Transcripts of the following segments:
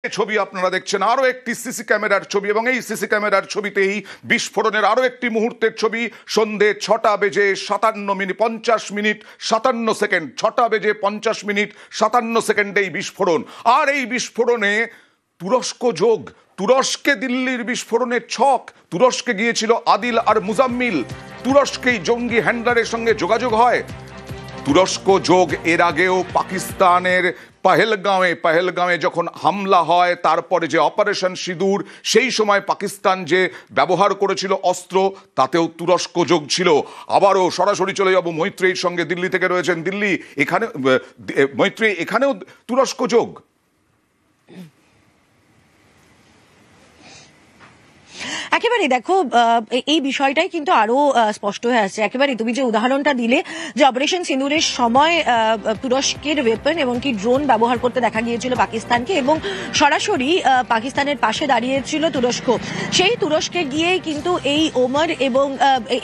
ছবি আপনারা দেখছেন আরো একটি সিসি ক্যামেরার ছবি এবং এই সিসি ক্যামেরার ছবিতেই বিস্ফোরণের আরো একটি মুহূর্তের ছবি। সন্ধে 6টা বেজে 57 মিনিট 57 সেকেন্ড, 6টা বেজে 50 মিনিট 57 সেকেন্ডে এই বিস্ফোরণ। আর এই বিস্ফোরণে তুরস্ক যোগ, তুরস্কে দিল্লির বিস্ফোরণের ছক। তুরস্কে গিয়েছিল আদিল আর মুজাম্মিল, তুরস্কেই জঙ্গি হ্যান্ডলারের সঙ্গে যোগাযোগ হয়। তুরস্ক যোগ এর আগেও পাকিস্তানের পহেলগাঁওয়ে যখন হামলা হয়, তারপরে যে অপারেশন সিঁদুর, সেই সময় পাকিস্তান যে ব্যবহার করেছিল অস্ত্র, তাতেও তুরস্ক যোগ ছিল। আবারও সরাসরি চলে যাব মৈত্রেয়ীর সঙ্গে, দিল্লি থেকে রয়েছেন দিল্লি, এখানে মৈত্রেয়ী, এখানেও তুরস্ক যোগ। একেবারে দেখো, এই বিষয়টাই কিন্তু আরো স্পষ্ট হয়ে আসছে। একেবারে তুমি যে উদাহরণটা দিলে যে অপারেশন সিঁদুরের সময় তুরস্কের ওয়েপন এবং কি ড্রোন ব্যবহার করতে দেখা গিয়েছিল পাকিস্তানকে, এবং সরাসরি পাকিস্তানের পাশে দাঁড়িয়েছিল তুরস্ক। সেই তুরস্কে গিয়েই কিন্তু এই ওমর এবং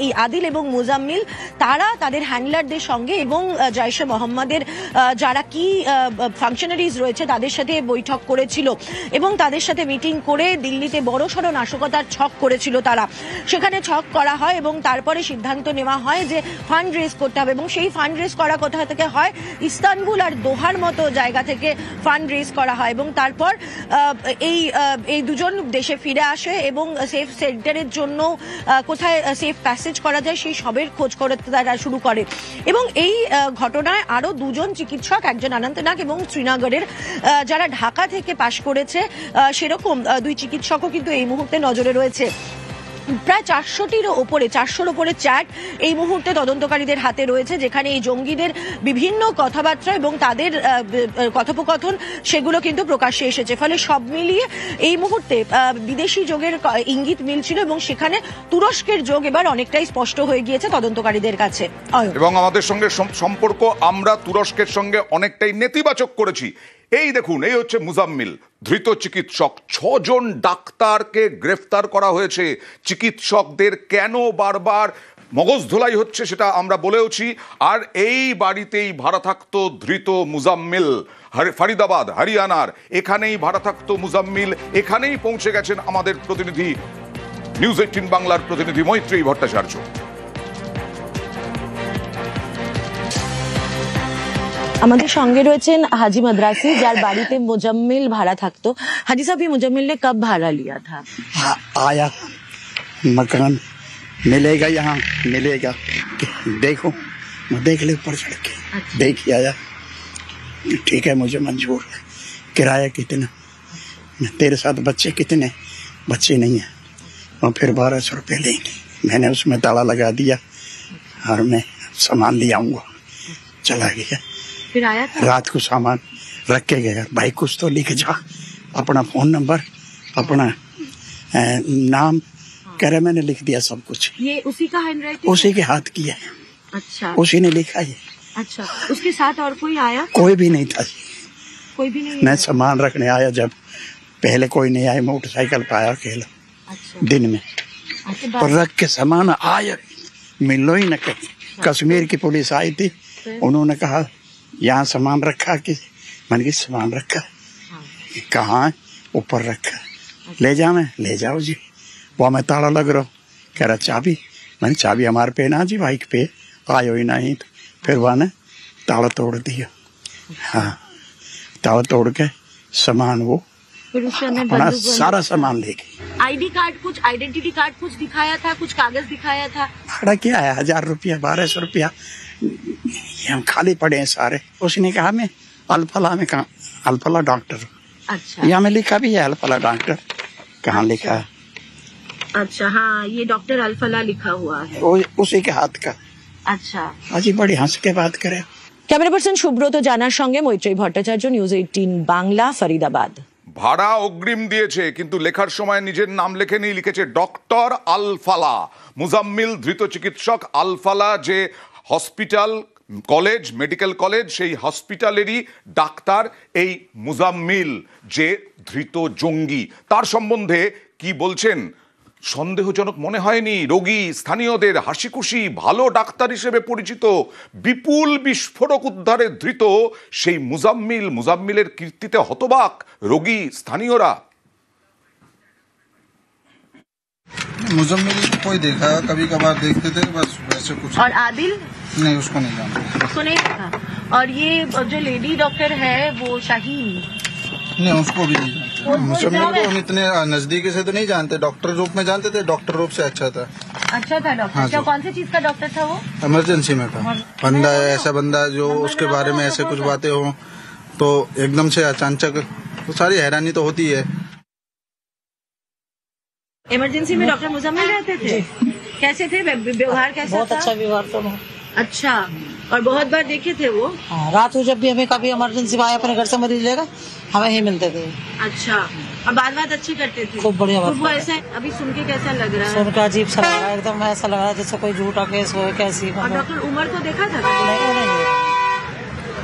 এই আদিল এবং মুজাম্মিল তারা তাদের হ্যান্ডলারদের সঙ্গে এবং জয়শে মোহাম্মদের যারা কি ফাংশনারিজ রয়েছে তাদের সাথে বৈঠক করেছিল এবং তাদের সাথে মিটিং করে দিল্লিতে বড়সড় নাশকতার ছক করেছিল তারা। সেখানে ছক করা হয় এবং তারপরে সিদ্ধান্ত নেওয়া হয় যে ফান্ড রেজ করতে হবে, এবং সেই ফান্ড রেজ করা কোথা থেকে হয়? ইস্তানবুল আর দোহার মতো জায়গা থেকে ফান্ড রেজ করা হয়। এবং তারপর এই দুজন দেশে ফিরে আসে এবং সেফ সেন্টারের জন্য কোথায় সেফ প্যাসেজ করা যায় সেই সবের খোঁজ করতে তারা শুরু করে। এবং এই ঘটনায় আরো দুজন চিকিৎসক, একজন অনন্তনাগ এবং শ্রীনগরের, যারা ঢাকা থেকে পাশ করেছে সেরকম দুই চিকিৎসকও কিন্তু এই মুহূর্তে নজরে রয়েছে। প্রায় 400-র ওপরে চ্যাট এই মুহূর্তে তদন্তকারীদের হাতে রয়েছে, যেখানে এই জঙ্গিদের বিভিন্ন কথাবার্তা এবং তাদের কথোপকথন সেগুলো কিন্তু প্রকাশ্যে এসেছে। ফলে সব মিলিয়ে এই মুহূর্তে বিদেশি যোগের ইঙ্গিত মিলছিল এবং সেখানে তুরস্কের যোগ এবার অনেকটাই স্পষ্ট হয়ে গিয়েছে তদন্তকারীদের কাছে। এবং আমাদের সঙ্গে সম্পর্ক আমরা তুরস্কের সঙ্গে অনেকটাই নেতিবাচক করেছি। এই দেখুন, এই হচ্ছে মুজাম্মিল, ধৃত চিকিৎসক। 6 জন ডাক্তারকে গ্রেফতার করা হয়েছে। চিকিৎসকদের কেন বারবার মগজ ধোলাই হচ্ছে সেটা আমরা বলেওছি। আর এই বাড়িতেই ভাড়া থাকতো ধৃত মুজাম্মিল, ফরিদাবাদ হরিয়ানার, এখানেই ভাড়া থাকতো মুজাম্মিল। এখানেই পৌঁছে গেছেন আমাদের প্রতিনিধি, নিউজ 18 বাংলার প্রতিনিধি মৈত্রেয়ী ভট্টাচার্য। আমাদের সঙ্গে রয়েছেন হাজি মাদ্রাसी, যার বাড়িতে मुजम्मिल भाड़ा থাকতো। हाजी साहब, ये मुजम्मिल ने कब भाड़ा लिया था? आया मकान मिलेगा, यहाँ मिलेगा, देखो देख ले ऊपर चढ़ के। अच्छा। देख आया, ठीक है मुझे मंजूर है। किराया कितना? तेरे साथ बच्चे कितने? बच्चे नहीं है। और फिर 1200 रुपये लेंगे। मैंने उसमें ताला लगा दिया और मैं सामान ले आऊँगा। चला गया। फिर आया था? रात को सामान रख के गया। भाई कुछ तो लिख जा, अपना फोन नंबर, अपना नाम, कह रहे मैंने लिख दिया सब कुछ। ये उसी का हैंडराइटिंग? उसी के हाथ की है। अच्छा। उसी ने लिखा है। अच्छा, उसके साथ और कोई आया? कोई भी नहीं था। कोई भी नहीं? मैं सामान रखने आया, जब पहले कोई नहीं आया, मोटरसाइकिल पे आया अकेला। अच्छा। दिन में और रख के सामान आया, मिलो ही न कहीं। कश्मीर की पुलिस आई थी, उन्होंने कहा यहाँ सामान रखा कि? मैंने कहा सामान रखा। कहाँ है? ऊपर रखा। ले जा, मैं ले जाओ जी। वो मैं ताला लग रहा हूँ, कह रहा चाबी। मैंने चाबी हमारे पे ना जी, बाइक पे आयो ही नहीं। तो फिर वह ने ताला तोड़ दिया। हाँ, ताला तोड़ के सामान वो अपना सारा सामान ले गई। आईडी कार्ड, कुछ आइडेंटिटी कार्ड कुछ दिखाया था, कुछ कागज दिखाया था? भाड़ा क्या है? 1000 रुपया, 1200 रुपया, ये हम खाली पड़े हैं सारे। उसने कहा मैं अल्फला में, कहा अल्फला डॉक्टर। अच्छा। यहाँ में लिखा भी है अल्फला डॉक्टर, कहाँ लिखा है? अच्छा, हाँ, ये डॉक्टर अल्फला लिखा हुआ है। उसी के हाथ का। अच्छा। अजी बड़ी हंस के बात करे। ক্যামেরা পার্সন সুব্রত জানার সঙ্গে মৈত্রেয়ী ভট্টাচার্য, নিউজ 18 বাংলা, ফরিদাবাদ। ভাড়া অগ্রিম দিয়েছে, কিন্তু লেখার সময় নিজের নাম লেখেনি, লিখেছে ডক্টর আলফালা। মুজাম্মিল ধৃত চিকিৎসক। আলফালা যে হসপিটাল, কলেজ, মেডিকেল কলেজ, সেই হসপিটালেরই ডাক্তার এই মুজাম্মিল, যে ধৃত জঙ্গি। তার সম্বন্ধে কি বলছেন সন্দেহজনক মনে হয়নি? রোগী স্থানীয়দের হাসিখুশি ভালো ডাক্তার হিসেবে পরিচিত, বিপুল বিস্ফোরক উদ্ধারে ধৃত সেই মুজাম্মিলের কীর্তিতে হতবাক রোগী স্থানীয়রা। मुजम्मिल को ही देखा, कभी कभार देखते थे, बस वैसे कुछ। और आदिल? नहीं, उसको नहीं जानते। उसको नहीं देखा। और ये जो लेडी डॉक्टर है वो शाहीन? नहीं, उसको भी नहीं जानते। मुजम्मिल को हम इतने नजदीकी से तो नहीं जानते, डॉक्टर रूप में जानते थे, डॉक्टर रूप से अच्छा था। अच्छा था डॉक्टर? हाँ, क्या कौन सी चीज का डॉक्टर था वो? इमरजेंसी में था। बंदा है ऐसा बंदा जो उसके बारे में ऐसे कुछ बातें हो तो एकदम से अचानक तो सारी हैरानी तो होती है। इमरजेंसी में डॉक्टर मुजम्मिल रहते थे? कैसे थे? व्यवहार कैसा बहुत था? अच्छा व्यवहार तो अच्छा। और बहुत बार देखे थे वो? हाँ, रात को जब भी हमें कभी इमरजेंसी में आए अपने घर से मरीज लेगा हमें ही मिलते थे। अच्छा। और बात अच्छी करते थे? खूब बढ़िया बात खूब। वो ऐसा अभी सुन के कैसा लग रहा है? सुन के अजीब सा लग रहा है, एकदम ऐसा लग रहा है जैसे कोई झूठा केस हो कैसी। और डॉक्टर उमर को देखा था? नहीं,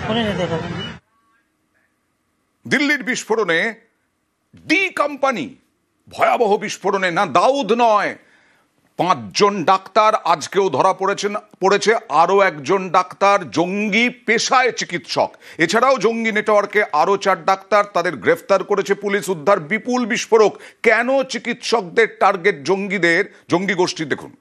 उन्हें नहीं देखा। দিল্লির বিস্ফোরণে ডি কোম্পানি, ভয়াবহ বিস্ফোরণে না দাউদ নয়, 5 জন ডাক্তার আজকেও ধরা পড়েছে আরো একজন ডাক্তার জঙ্গি পেশায় চিকিৎসক। এছাড়াও জঙ্গি নেটওয়ার্কে আরো 4 ডাক্তার, তাদের গ্রেফতার করেছে পুলিশ। উদ্ধার বিপুল বিস্ফোরক। কেন চিকিৎসকদের টার্গেট জঙ্গি গোষ্ঠী? দেখুন।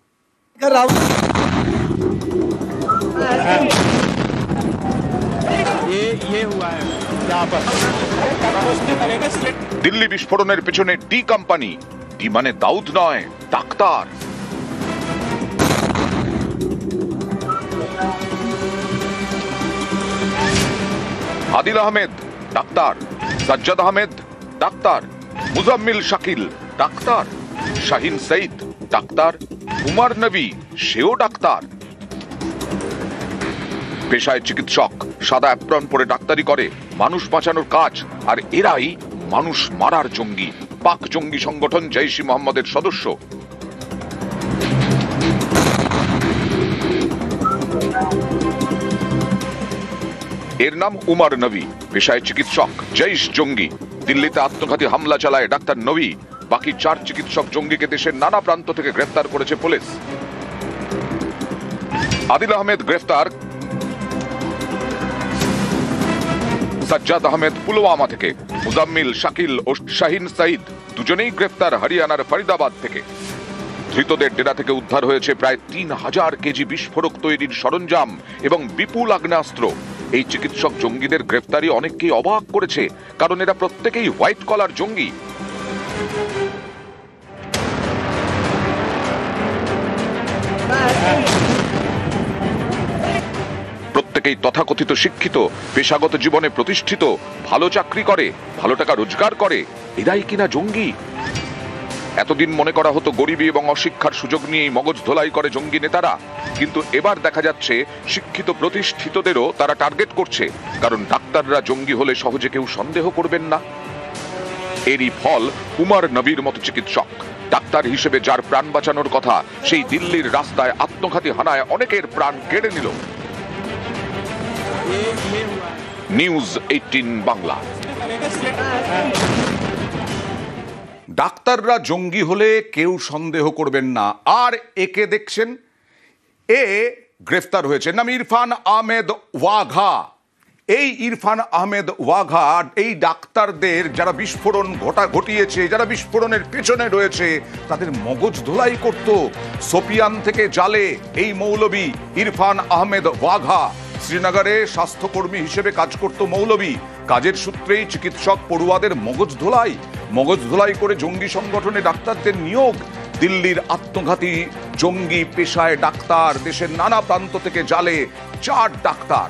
দিল্লি বিস্ফোরণের পেছনে ডি কোম্পানি। ডি মানে দাউদ নয়, doctor. Adil Ahmed doctor, Sajjad Ahmed doctor, Muzammil Shakil doctor, Shahin Saeed doctor, Umar Nabi সেও ডাক্তার। পেশায় চিকিৎসক, সাদা অ্যাপ্রন পরে ডাক্তারি করে, মানুষ বাঁচানোর কাজ। আর এরাই মানুষ মারার জঙ্গি, পাক জঙ্গি সংগঠন জৈশ-ই মোহাম্মদের সদস্য। এর নাম উমর নবী, পেশায় চিকিৎসক, জৈশ জঙ্গি। দিল্লিতে আত্মঘাতী হামলা চালায় ডাক্তার নবী। বাকি 4 চিকিৎসক জঙ্গিকে দেশের নানা প্রান্ত থেকে গ্রেফতার করেছে পুলিশ। আদিল আহমেদ গ্রেফতার সাজ্জাদ আহমেদ পুলওয়ামা থেকে, মুজাম্মিল শাকিল ও শাহিন সঈদ দুজনেই গ্রেফতার হরিয়ানার ফরিদাবাদ থেকে। ধৃতদের ডেরা থেকে উদ্ধার হয়েছে প্রায় 3000 কেজি বিস্ফোরক তৈরির সরঞ্জাম এবং বিপুল আগ্নেয়াস্ত্র। এই চিকিৎসক জঙ্গিদের গ্রেফতারি অনেককেই অবাক করেছে, কারণ এরা প্রত্যেকেই হোয়াইট কলার জঙ্গি। প্রত্যেকেই তথাকথিত শিক্ষিত, পেশাগত জীবনে প্রতিষ্ঠিত, ভালো চাকরি করে, ভালো টাকা রোজগার করে। এরাই কিনা জঙ্গি? এতদিন মনে করা হতো গরিবী এবং অশিক্ষার সুযোগ নিয়েই মগজ ধোলাই করে জঙ্গি নেতারা, কিন্তু এবার দেখা যাচ্ছে শিক্ষিত প্রতিষ্ঠিতদেরও তারা টার্গেট করছে, কারণ ডাক্তাররা জঙ্গি হলে সহজে কেউ সন্দেহ করবেন না। এরই ফল উমর নবীর মতো চিকিৎসক। ডাক্তার হিসেবে যার প্রাণ বাঁচানোর কথা, সেই দিল্লির রাস্তায় আত্মঘাতী হানায় অনেকের প্রাণ কেড়ে নিল। নিউজ 18 বাংলা। ডাক্তাররা জঙ্গি হলে কেউ সন্দেহ করবেন না। আর একে দেখছেন, এ গ্রেফতার হয়েছে, নাম ইরফান আহমেদ ওয়াঘা। এই ইরফান আহমেদ ওয়াঘা এই ডাক্তারদের যারা বিস্ফোরণ ঘটিয়েছে, যারা বিস্ফোরণের পেছনে রয়েছে, তাদের মগজ ধোলাই করত। সোপিয়ান থেকে জালে এই মৌলবী ইরফান আহমেদ ওয়াঘা শ্রীনগরে স্বাস্থ্যকর্মী হিসেবে কাজ করত মৌলবী। কাজের সূত্রেই চিকিৎসক পড়ুয়াদের মগজ ধোলাই করে জঙ্গি সংগঠনে ডাক্তারদের নিয়োগ। দিল্লির আত্মঘাতী জঙ্গি পেশায় ডাক্তার, দেশের নানা প্রান্ত থেকে জালে 4 ডাক্তার।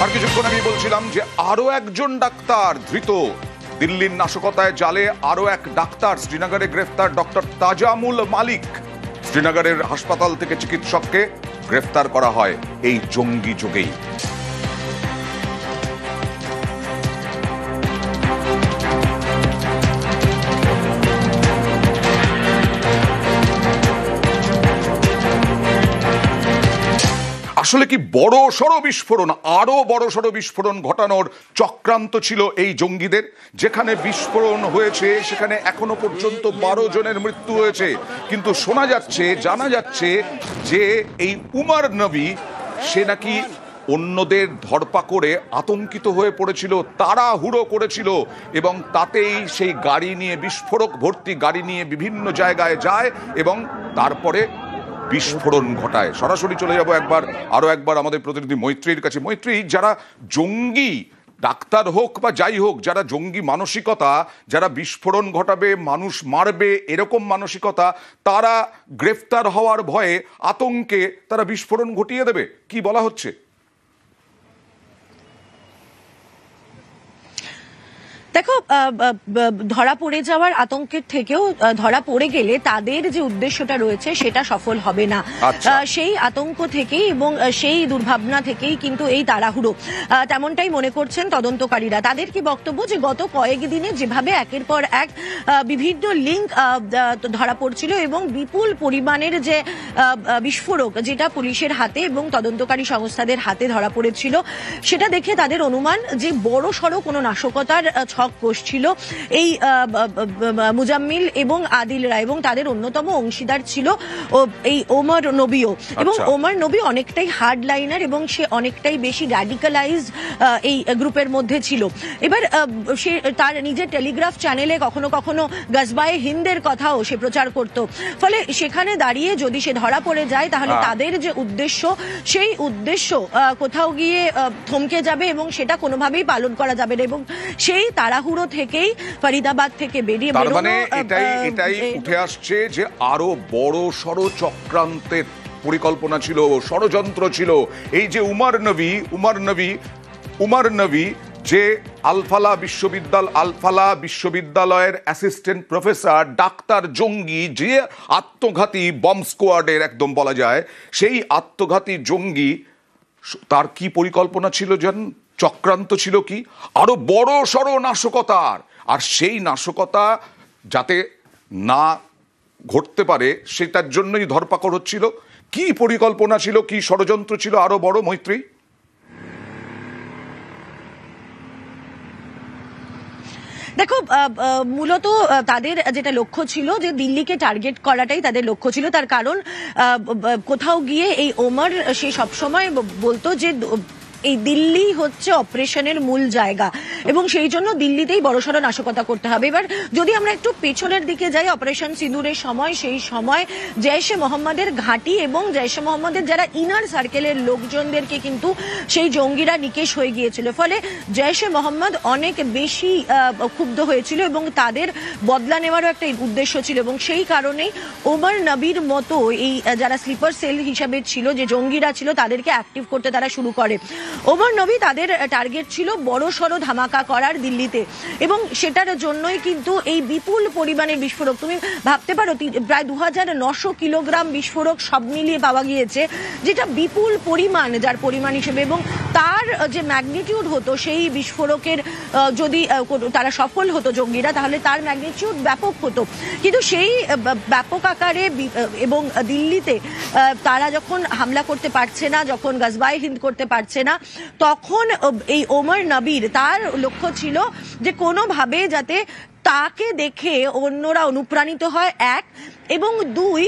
আর কিছুক্ষণ আমি বলছিলাম যে আরো একজন ডাক্তার ধৃত। দিল্লির নাশকতায় জালে আরো এক ডাক্তার শ্রীনগরে গ্রেফতার, ডক্টর তাজামুল মালিক। শ্রীনগরের হাসপাতাল থেকে চিকিৎসককে গ্রেফতার করা হয় এই জঙ্গি যোগেই। আসলে কি বড় সড় বিস্ফোরণ, আরো বড় সড় বিস্ফোরণ ঘটানোর চক্রান্ত ছিল এই জঙ্গিদের? যেখানে বিস্ফোরণ হয়েছে সেখানে এখনো পর্যন্ত 12 জনের মৃত্যু হয়েছে, কিন্তু শোনা যাচ্ছে, জানা যাচ্ছে যে এই উমর নবী সে নাকি অন্যদের ধরপাকড়ে আতঙ্কিত হয়ে পড়েছিল, তাড়াহুড়ো করেছিল এবং তাতেই সেই গাড়ি নিয়ে, বিস্ফোরক ভর্তি গাড়ি নিয়ে বিভিন্ন জায়গায় যায় এবং তারপরে বিস্ফোরণ ঘটায়। সরাসরি চলে যাব আরো একবার আমাদের প্রতিনিধি মৈত্রীর কাছে। মৈত্রী, যারা জঙ্গি, ডাক্তার হোক বা যাই হোক, যারা জঙ্গি মানসিকতা, যারা বিস্ফোরণ ঘটাবে, মানুষ মারবে এরকম মানসিকতা, তারা গ্রেফতার হওয়ার ভয়ে, আতঙ্কে তারা বিস্ফোরণ ঘটিয়ে দেবে, কি বলা হচ্ছে? দেখো, ধরা পড়ে যাওয়ার আতঙ্কের থেকেও ধরা পড়ে গেলে তাদের যে উদ্দেশ্যটা রয়েছে সেটা সফল হবে না। সেই আতঙ্ক থেকেই এবং সেই দুর্ভাবনা থেকেই কিন্তু এই তাড়াহুড়ো, তেমনটাই মনে করছেন তদন্তকারীরা। তাদের কি বক্তব্য যে গত কয়েকদিনে যেভাবে একের পর এক বিভিন্ন লিঙ্ক ধরা পড়ছিল এবং বিপুল পরিমাণের যে বিস্ফোরক যেটা পুলিশের হাতে এবং তদন্তকারী সংস্থাদের হাতে ধরা পড়েছিল, সেটা দেখে তাদের অনুমান যে বড় সড়ো কোনো নাশকতার কষছিল এই মুজাম্মিল এবং আদিল রায়, এবং তাদের অন্যতম অংশীদার ছিল এই ওমর নবীও। এবং ওমর নবী অনেকটাই হার্ড লাইনার এবং সে অনেকটাই বেশি র্যাডিক্যালাইজড এই গ্রুপের মধ্যে ছিল। এবার সে তার নিজের টেলিগ্রাফ চ্যানেলে কখনো কখনো গজবায়ে হিন্দের কথাও সে প্রচার করত। ফলে সেখানে দাঁড়িয়ে যদি সে ধরা পড়ে যায় তাহলে তাদের যে উদ্দেশ্য, সেই উদ্দেশ্য কোথাও গিয়ে থমকে যাবে এবং সেটা কোনোভাবেই পালন করা যাবে না। এবং সেই তাড়াহুড়ো থেকেই ফরিদাবাদ থেকে বেরিয়ে তার মানে এটাই উঠে আসছে যে আরো বড় সড় চক্রান্তের পরিকল্পনা ছিল, ষড়যন্ত্র ছিল। এই যে উমর নবী যে আলফালা বিশ্ববিদ্যালয়ের অ্যাসিস্ট্যান্ট প্রফেসর, ডাক্তার জঙ্গি, যে আত্মঘাতী বম্ব স্কোয়াডের একদম বলা যায়, সেই আত্মঘাতী জঙ্গি, তার কি পরিকল্পনা ছিল জানেন? চক্রান্ত ছিল কি আরো বড় সড় নাশকতার। আর সেই নাশকতা যাতে না ঘটতে পারে সেটার জন্যই ধরপাকড় হচ্ছিল। কি পরিকল্পনা ছিল, কি ষড়যন্ত্র ছিল আরো বড়, মৈত্রী? দেখো, মূলত তাদের যেটা লক্ষ্য ছিল যে দিল্লিকে টার্গেট করাটাই তাদের লক্ষ্য ছিল। তার কারণ কোথাও গিয়ে এই ওমর সে সবসময় বলতো যে এই দিল্লি হচ্ছে অপারেশনের মূল জায়গা এবং সেই জন্য দিল্লিতেই বড়সড় নাশকতা করতে হবে। এবার যদি আমরা একটু পেছনের দিকে যাই, অপারেশন সিঁদুরের সময়, সেই সময় জৈশে মোহাম্মদের ঘাঁটি এবং জৈশে মোহাম্মদের যারা ইনার সার্কেলের লোকজনদেরকে কিন্তু সেই জঙ্গিরা নিকেশ হয়ে গিয়েছিল। ফলে জৈশে মোহাম্মদ অনেক বেশি ক্ষুব্ধ হয়েছিল এবং তাদের বদলা নেওয়ারও একটা উদ্দেশ্য ছিল এবং সেই কারণেই ওমর নবীর মতো এই যারা স্লিপার সেল হিসাবে ছিল, যে জঙ্গিরা ছিল, তাদেরকে অ্যাক্টিভ করতে তারা শুরু করে। ওমর নবী তাদের টার্গেট ছিল বড় সড়ো ধামাকা করার দিল্লিতে এবং সেটার জন্যই কিন্তু এই বিপুল পরিমাণে বিস্ফোরক, তুমি ভাবতে পারো প্রায় 2900 কিলোগ্রাম বিস্ফোরক সব মিলিয়ে পাওয়া গিয়েছে, যেটা বিপুল পরিমাণ, যার পরিমাণ হিসেবে এবং তার যে ম্যাগনিটিউড হতো সেই বিস্ফোরকের, যদি তারা সফল হতো জঙ্গিরা, তাহলে তার ম্যাগনিটিউড ব্যাপক হতো। কিন্তু সেই ব্যাপক আকারে এবং দিল্লিতে তারা যখন হামলা করতে পারছে না, যখন গজবায়ে হিন্দ করতে পারছে না, তখন এই ওমর নবীর তার লক্ষ্য ছিল যে কোনোভাবে যাতে তাকে দেখে অন্যরা অনুপ্রাণিত হয়, এক, এবং দুই,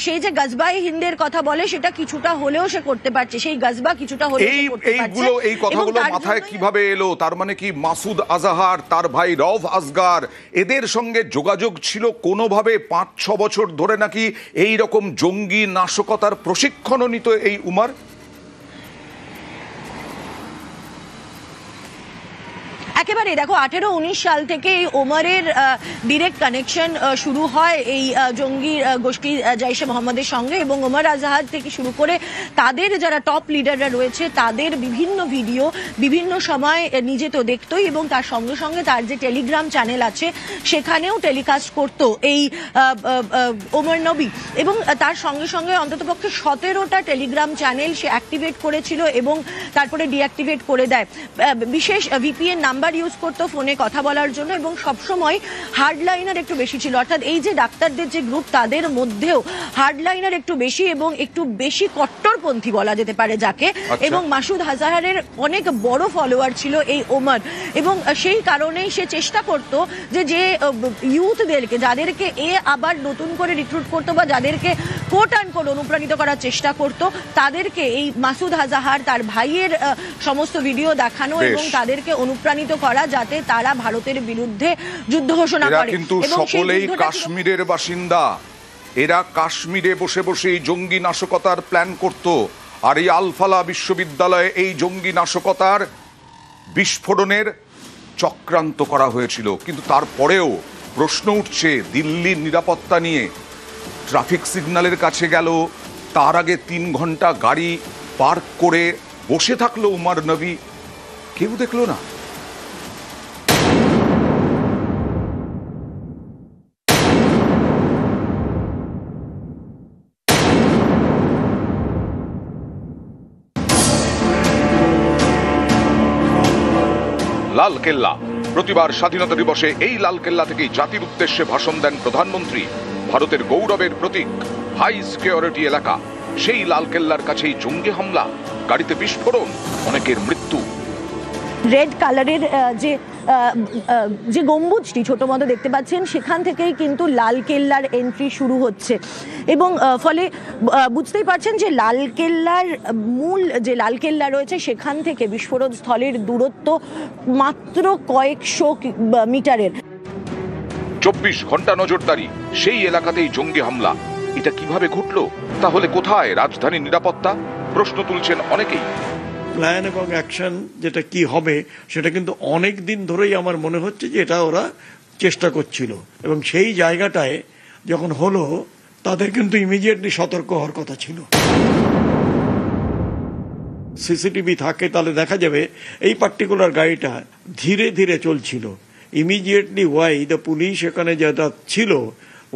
সে যে গজবায়ে হিন্দের কথা বলে সেটা কিছুটা হলেও সে করতে পারছে, সেই গজবা কিছুটা হলেও সে করতে পারছে। এই কথাগুলো মাথায় কিভাবে এলো? তার মানে কি মাসুদ আজাহার, তার ভাই রওফ আসগার, এদের সঙ্গে যোগাযোগ ছিল কোনোভাবে? 5-6 বছর ধরে নাকি এই রকম জঙ্গি নাশকতার প্রশিক্ষণও নিত এই উমর। একেবারে দেখো, 18-19 সাল থেকে এই ওমরের ডিরেক্ট কানেকশন শুরু হয় এই জঙ্গি গোষ্ঠী জৈশে মোহাম্মদের সঙ্গে এবং ওমর আজাহার থেকে শুরু করে তাদের যারা টপ লিডাররা রয়েছে তাদের বিভিন্ন ভিডিও বিভিন্ন সময় নিজে তো দেখতোই এবং তার সঙ্গে সঙ্গে তার যে টেলিগ্রাম চ্যানেল আছে সেখানেও টেলিকাস্ট করতো এই ওমর নবী এবং তার সঙ্গে সঙ্গে অন্ততপক্ষে 17টা টেলিগ্রাম চ্যানেল সে অ্যাক্টিভেট করেছিল এবং তারপরে ডিঅ্যাক্টিভেট করে দেয়। বিশেষ ভিপিএন নাম্বার ইউজ করতো ফোনে কথা বলার জন্য, এবং সবসময় হার্ডলাইনার একটু বেশি ছিল, অর্থাৎ এই যে ডাক্তারদের যে গ্রুপ তাদের মধ্যেও হার্ডলাইনার একটু বেশি এবং একটু বেশি কট্টরপন্থী বলা যেতে পারে যাকে। এবং মাসুদ আজহারের অনেক বড় ফলোয়ার ছিল এই ওমর, এবং সেই কারণেই সে চেষ্টা করত যে ইউথদেরকে, যাদেরকে এ আবার নতুন করে রিক্রুট করতো বা যাদেরকে কোট অ্যান্ড কোট অনুপ্রাণিত করার চেষ্টা করত, তাদেরকে এই মাসুদ আজহার তার ভাইয়ের সমস্ত ভিডিও দেখানো এবং তাদেরকে অনুপ্রাণিত করা যাতে তারা ভারতের বিরুদ্ধে যুদ্ধ ঘোষণা করে। কিন্তু সকলেই কাশ্মীরের বাসিন্দা, এরা কাশ্মীরে বসে বসে এই জঙ্গি নাশকতার প্ল্যান করত, আর এই আলফালা বিশ্ববিদ্যালয়ে এই জঙ্গি নাশকতার বিস্ফোরণের চক্রান্ত করা হয়েছিল। কিন্তু তারপরেও প্রশ্ন উঠছে দিল্লির নিরাপত্তা নিয়ে। ট্রাফিক সিগন্যালের কাছে গেল, তার আগে 3 ঘন্টা গাড়ি পার্ক করে বসে থাকলো উমর নবী, কেউ দেখলো না। লালকেল্লা, প্রতিবার স্বাধীনতা দিবসে এই লালকেল্লা থেকেই জাতির উদ্দেশ্যে ভাষণ দেন প্রধানমন্ত্রী। ভারতের গৌরবের প্রতীক, হাই সিকিউরিটি এলাকা, সেই লালকেল্লার কাছেই জঙ্গি হামলা, গাড়িতে বিস্ফোরণ, অনেকের মৃত্যু। রেড কালারের যে গম্বুজটি ছোট মতো দেখতে পাচ্ছেন, সেখান থেকেই কিন্তু লালকেল্লার এন্ট্রি শুরু হচ্ছে, এবং ফলে বুঝতেই পারছেন যে লালকেল্লার মূল যে লালকেল্লা রয়েছে সেখান থেকে বিস্ফোরণ স্থলের দূরত্ব মাত্র কয়েকশো মিটারের। 24 ঘন্টা নজরদারি, সেই এলাকাতেই জঙ্গি হামলা। এটা কিভাবে ঘটলো? তাহলে কোথায় রাজধানীর নিরাপত্তা? প্রশ্ন তুলছেন অনেকেই। প্ল্যান এবং অ্যাকশন যেটা কি হবে সেটা কিন্তু অনেক দিন ধরেই আমার মনে হচ্ছে যে এটা ওরা চেষ্টা করছিল, এবং সেই জায়গাটায় যখন হলো তাদের কিন্তু ইমিডিয়েটলি সতর্ক হওয়ার কথা ছিল। সিসিটিভি থাকে তাহলে দেখা যাবে এই পার্টিকুলার গাড়িটা ধীরে ধীরে চলছিল। ইমিডিয়েটলি ওয়াই দ্য পুলিশ এখানে যেটা ছিল,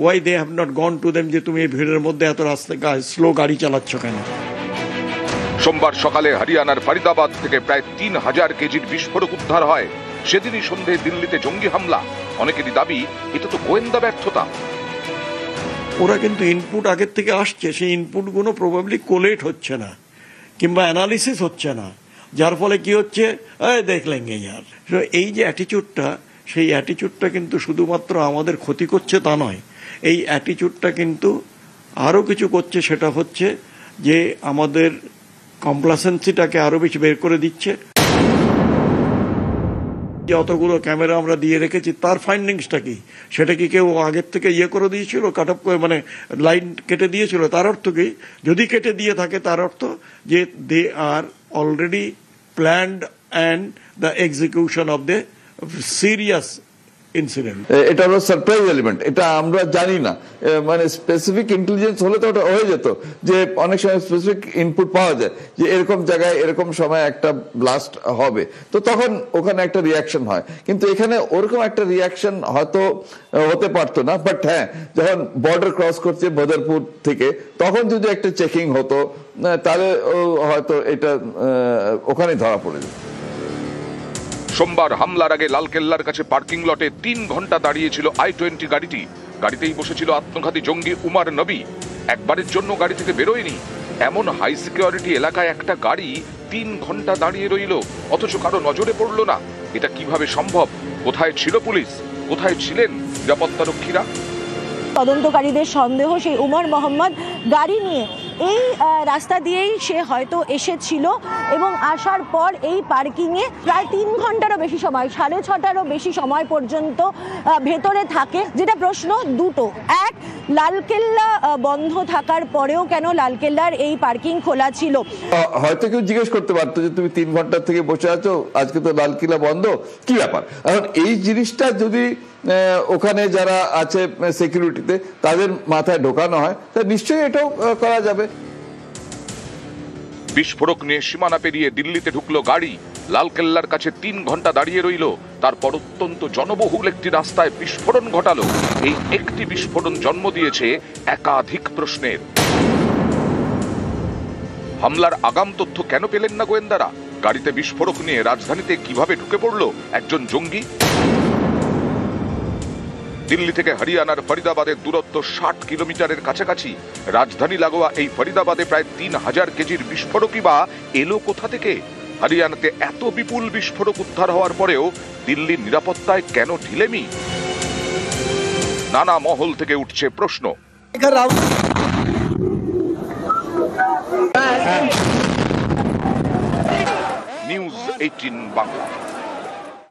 why they have not gone to them যে তুমি এই ভিড়ের মধ্যে এত রাস্তা স্লো গাড়ি চালাচ্ছ কেন। সোমবার সকালে হরিয়ানার ফরিদাবাদ থেকে প্রায় 3000 কেজির বিস্ফোরক উদ্ধার হয়। সেদিনই সন্ধ্যায় দিল্লিতে জঙ্গি হামলা। অনেকেরই দাবি এটা তো গোয়েন্দা ব্যর্থতা। ওরা কিন্তু ইনপুট আগের থেকে আসছে, সেই ইনপুটগুলো প্রবাবলি কোলেট হচ্ছে না কিংবা অ্যানালিসিস হচ্ছে না, যার ফলে কি হচ্ছে, দেখলেঙ্গে ইয়ার। এই যে অ্যাটিচিউডটা, সেই অ্যাটিচিউডটা কিন্তু শুধুমাত্র আমাদের ক্ষতি করছে তা নয়, এই অ্যাটিচিউডটা কিন্তু আরও কিছু করছে, সেটা হচ্ছে যে আমাদের কমপ্লাসেন্সিটাকে আরো বেশি বের করে দিচ্ছে। যতগুলো ক্যামেরা আমরা দিয়ে রেখেছি তার ফাইন্ডিংসটা কি, সেটা কি কেউ আগের থেকে করে দিয়েছিল, কাট অফ করে, মানে লাইন কেটে দিয়েছিল? তার অর্থ কি, যদি কেটে দিয়ে থাকে তার অর্থ যে they are already planned and the execution of the serious incident. এটা হলো সারপ্রাইজ এলিমেন্ট, এটা আমরা জানি না। মানে স্পেসিফিক ইন্টেলিজেন্স হলে তো ওটা হয়ে যেত, যে অনেক সময় স্পেসিফিক ইনপুট পাওয়া যায় যে এরকম জায়গায় এরকম সময় একটা ব্লাস্ট হবে, তো তখন ওখানে একটা রিয়াকশন হয়। কিন্তু এখানে ওরকম একটা রিয়াকশন হয়তো হতে পারতো না, বাট হ্যাঁ, যখন বর্ডার ক্রস করছে বদরপুর থেকে, তখন যদি একটা চেকিং হতো তাহলে হয়তো এটা ওখানে ধরা পড়ে যেত। সোমবার হামলার আগে লালকেল্লার কাছে পার্কিং লটে 3 ঘন্টা দাঁড়িয়েছিল i-20 গাড়িটি। গাড়িতেই বসেছিল আত্মঘাতী জঙ্গি উমর নবী। একবারের জন্য গাড়ি থেকে বেরোয়নি। এমন হাই সিকিউরিটি এলাকায় একটা গাড়ি 3 ঘন্টা দাঁড়িয়ে রইল, অথচ কারো নজরে পড়ল না। এটা কিভাবে সম্ভব? কোথায় ছিল পুলিশ? কোথায় ছিলেন নিরাপত্তা রক্ষীরা? তদন্তকারীদের সন্দেহ সেই উমর মোহাম্মদ গাড়ি নিয়ে এই রাস্তা দিয়েই সে হয়তো এসেছিল, এবং আসার পর এই পার্কিংয়ে প্রায় 3 ঘন্টারও বেশি সময়, 6:30টারও বেশি সময় পর্যন্ত ভেতরে থাকে। যেটা প্রশ্ন দুটো, এক, লালকেল্লা বন্ধ থাকার পরেও কেন লালকেল্লার এই পার্কিং খোলা ছিল? হয়তো কেউ জিজ্ঞেস করতে পারতো যে তুমি 3 ঘন্টা থেকে বসে আছো, আজকে তো লালকেল্লা বন্ধ, কি ব্যাপার? এখন এই জিনিসটা যদি ওখানে যারা আছে সিকিউরিটিতে তাদের মাথায় ঢোকানো হয়, তা নিশ্চয়ই এটাও করা যাবে। বিস্ফোরক নিয়ে সীমানা পেরিয়ে দিল্লিতে ঢুকলো গাড়ি। লালকেল্লার কাছে 3 ঘন্টা দাঁড়িয়ে রইল, তারপর অত্যন্ত জনবহুল একটি রাস্তায় বিস্ফোরণ ঘটালো। এই একটি বিস্ফোরণ জন্ম দিয়েছে একাধিক প্রশ্নের। হামলার আগাম তথ্য কেন পেলেন না গোয়েন্দারা? গাড়িতে বিস্ফোরক নিয়ে রাজধানীতে কিভাবে ঢুকে পড়লো একজন জঙ্গি? দিল্লি থেকে হরিয়ানার ফরিদাবাদের দূরত্ব 60 কিলোমিটারের কাছাকাছি। রাজধানী লাগোয়া এই ফরিদাবাদে প্রায় 3000 কেজির বিস্ফোরকই বা এলো কোথা থেকে? হরিয়ানাতে এত বিপুল বিস্ফোরক উদ্ধার হওয়ার পরেও দিল্লির নিরাপত্তায় কেন ঢিলেমি? নানা মহল থেকে উঠছে প্রশ্ন। নিউজ 18 বাংলা।